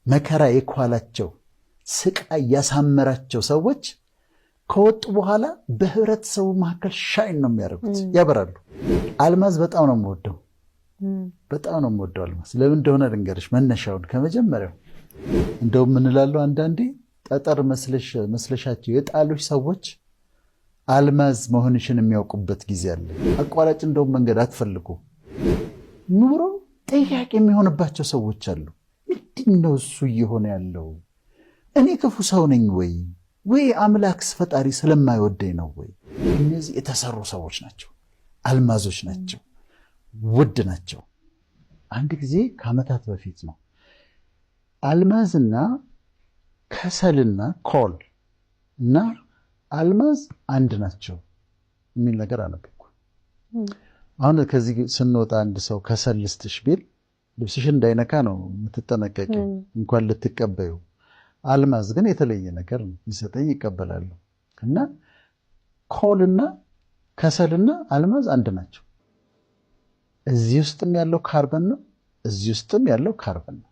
መከራ የኳላቸው ስቃይ ያሳመራቸው ሰዎች ከወጡ በኋላ በህብረተሰቡ መካከል ሻይን ነው የሚያደርጉት፣ ያበራሉ። አልማዝ በጣም ነው የምወደው፣ በጣም ነው የምወደው አልማዝ። ለምን እንደሆነ ልንገርሽ መነሻውን ከመጀመሪያው። እንደውም ምን እላለሁ አንዳንዴ ጠጠር መስለሻቸው የጣሉሽ ሰዎች አልማዝ መሆንሽን የሚያውቁበት ጊዜ አለ። አቋራጭ እንደውም መንገድ አትፈልጉ። ኑሮ ጥያቄ የሚሆንባቸው ሰዎች አሉ። ምንድነው እሱ እየሆነ ያለው? እኔ ክፉ ሰው ነኝ ወይ አምላክስ ፈጣሪ ስለማይወደኝ ነው ወይ? እነዚህ የተሰሩ ሰዎች ናቸው፣ አልማዞች ናቸው፣ ውድ ናቸው። አንድ ጊዜ ከዓመታት በፊት ነው አልማዝና ከሰልና ኮል እና አልማዝ አንድ ናቸው የሚል ነገር አነበብኩ። አሁን ከዚህ ስንወጣ አንድ ሰው ከሰል ልስጥሽ ቢል ልብስሽን እንዳይነካ ነው የምትጠነቀቂው፣ እንኳን ልትቀበዩ። አልማዝ ግን የተለየ ነገር ይሰጠኝ ይቀበላሉ። እና ኮልና ከሰልና አልማዝ አንድ ናቸው። እዚህ ውስጥም ያለው ካርበን ነው፣ እዚህ ውስጥም ያለው ካርበን ነው።